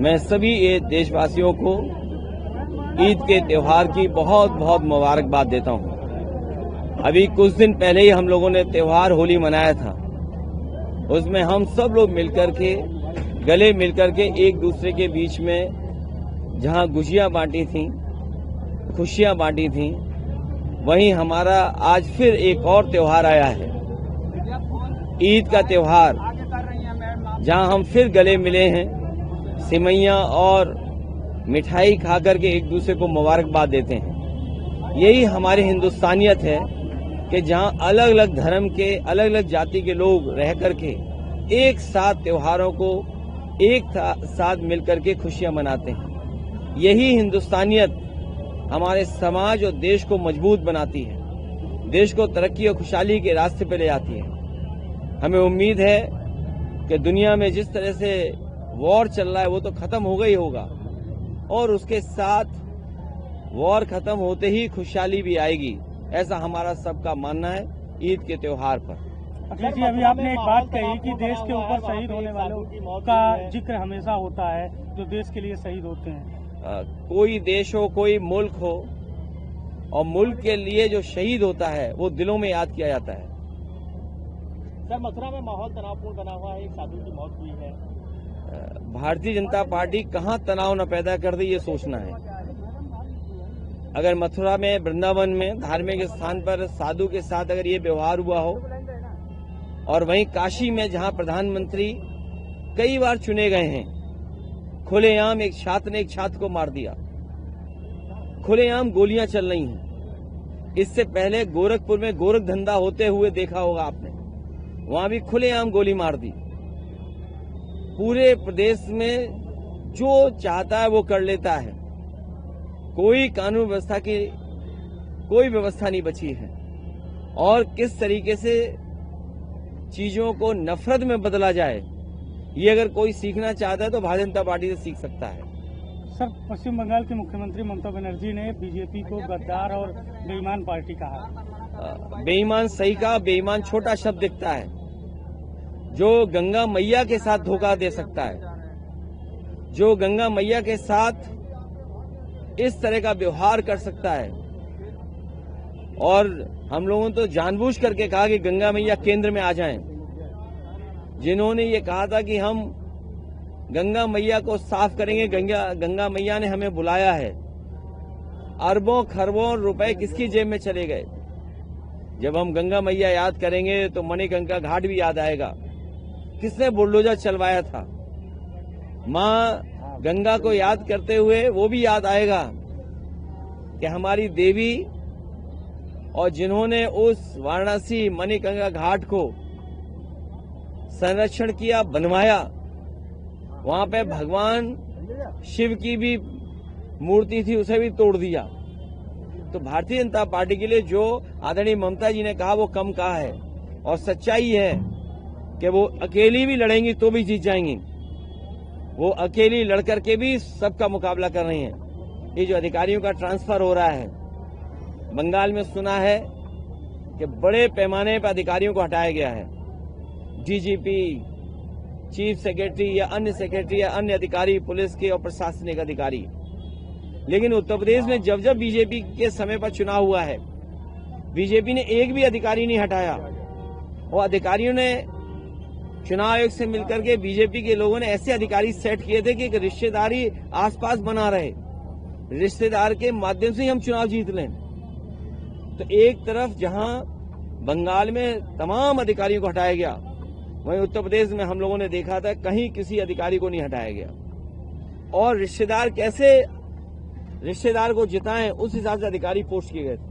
मैं सभी देशवासियों को ईद के त्योहार की बहुत बहुत मुबारकबाद देता हूं। अभी कुछ दिन पहले ही हम लोगों ने त्योहार होली मनाया था। उसमें हम सब लोग मिलकर के गले मिलकर के एक दूसरे के बीच में जहां गुजियां बांटी थी, खुशियां बांटी थी, वहीं हमारा आज फिर एक और त्योहार आया है, ईद का त्योहार, जहां हम फिर गले मिले हैं, सिमैया और मिठाई खाकर के एक दूसरे को मुबारकबाद देते हैं। यही हमारी हिंदुस्तानियत है कि जहां अलग अलग धर्म के, अलग अलग जाति के लोग रह करके एक साथ त्योहारों को एक साथ मिलकर के खुशियां मनाते हैं। यही हिंदुस्तानियत हमारे समाज और देश को मजबूत बनाती है, देश को तरक्की और खुशहाली के रास्ते पर ले जाती है। हमें उम्मीद है कि दुनिया में जिस तरह से वॉर चल रहा है वो तो खत्म होगा ही होगा, और उसके साथ वॉर खत्म होते ही खुशहाली भी आएगी, ऐसा हमारा सबका मानना है ईद के त्योहार पर। अखिलेश जी, अभी आपने एक बात कही कि देश के ऊपर शहीद होने वालों का जिक्र हमेशा होता है, जो देश के लिए शहीद होते हैं। कोई देश हो, कोई मुल्क हो, और मुल्क के लिए जो शहीद होता है वो दिलों में याद किया जाता है। सर, मथुरा में माहौल तनावपूर्ण बना हुआ है, एक साधु की मौत हुई है। भारतीय जनता पार्टी कहां तनाव न पैदा कर दी, ये सोचना है। अगर मथुरा में, वृंदावन में, धार्मिक स्थान पर साधु के साथ अगर ये व्यवहार हुआ हो, और वहीं काशी में जहां प्रधानमंत्री कई बार चुने गए हैं, खुलेआम एक छात्र ने एक छात्र को मार दिया, खुलेआम गोलियां चल रही हैं। इससे पहले गोरखपुर में गोरख धंधा होते हुए देखा होगा आपने, वहां भी खुलेआम गोली मार दी। पूरे प्रदेश में जो चाहता है वो कर लेता है, कोई कानून व्यवस्था की कोई व्यवस्था नहीं बची है, और किस तरीके से चीजों को नफरत में बदला जाए, ये अगर कोई सीखना चाहता है तो भारतीय जनता पार्टी से सीख सकता है। सर, पश्चिम बंगाल की मुख्यमंत्री ममता बनर्जी ने बीजेपी को गद्दार और बेईमान पार्टी कहा। बेईमान सही कहा, बेईमान छोटा शब्द दिखता है। जो गंगा मैया के साथ धोखा दे सकता है, जो गंगा मैया के साथ इस तरह का व्यवहार कर सकता है, और हम लोगों ने तो जानबूझ करके कहा कि गंगा मैया केंद्र में आ जाएं। जिन्होंने ये कहा था कि हम गंगा मैया को साफ करेंगे, गंगा मैया ने हमें बुलाया है, अरबों खरबों रुपए किसकी जेब में चले गए। जब हम गंगा मैया याद करेंगे तो मणिकंका घाट भी याद आएगा, किसने बुलडोजर चलवाया था। मां गंगा को याद करते हुए वो भी याद आएगा कि हमारी देवी, और जिन्होंने उस वाराणसी मणिकंका घाट को संरक्षण किया, बनवाया, वहां पे भगवान शिव की भी मूर्ति थी, उसे भी तोड़ दिया। तो भारतीय जनता पार्टी के लिए जो आदरणीय ममता जी ने कहा वो कम कहा है, और सच्चाई है कि वो अकेली भी लड़ेंगी तो भी जीत जाएंगी। वो अकेली लड़कर के भी सबका मुकाबला कर रही हैं। ये जो अधिकारियों का ट्रांसफर हो रहा है बंगाल में, सुना है कि बड़े पैमाने पर अधिकारियों को हटाया गया है। डीजीपी, चीफ सेक्रेटरी या अन्य सेक्रेटरी या अन्य अधिकारी, पुलिस के और प्रशासनिक अधिकारी। लेकिन उत्तर प्रदेश में जब जब बीजेपी के समय पर चुनाव हुआ है, बीजेपी ने एक भी अधिकारी नहीं हटाया, और अधिकारियों ने चुनाव आयोग से मिलकर के बीजेपी के लोगों ने ऐसे अधिकारी सेट किए थे कि एक रिश्तेदारी आसपास बना रहे, रिश्तेदार के माध्यम से ही हम चुनाव जीत लें। तो एक तरफ जहां बंगाल में तमाम अधिकारियों को हटाया गया, वहीं उत्तर प्रदेश में हम लोगों ने देखा था कहीं किसी अधिकारी को नहीं हटाया गया। और रिश्तेदार कैसे रिश्तेदार को जिताएं, उस हिसाब से अधिकारी पोस्ट किए गए थे।